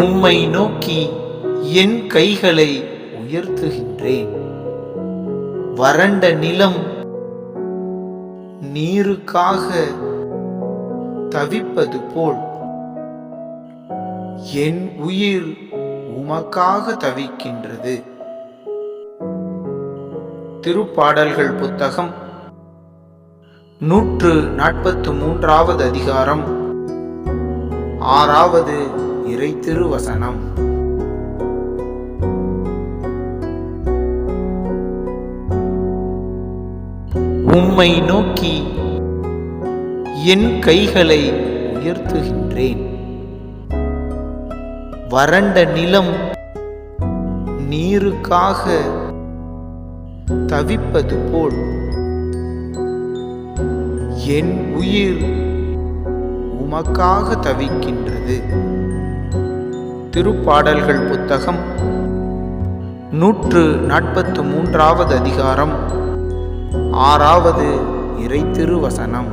உம்மை நோக்கி என் கைகளை உயர்த்துகின்றேன். வறண்ட நிலம் நீருக்காக தவிப்பது போல் என் உயிர் உமக்காக தவிக்கின்றது. திருப்பாடல்கள் புத்தகம் 143வது அதிகாரம் 6வது இறை திருவசனம். உம்மை நோக்கி என் கைகளை உயர்த்துகின்றேன். வறண்ட நிலம் நீருக்காக தவிப்பது போல் என் உயிர் உமக்காக தவிக்கின்றது. திருப்பாடல்கள் புத்தகம் 143வது அதிகாரம் 6வது இறை திருவசனம்.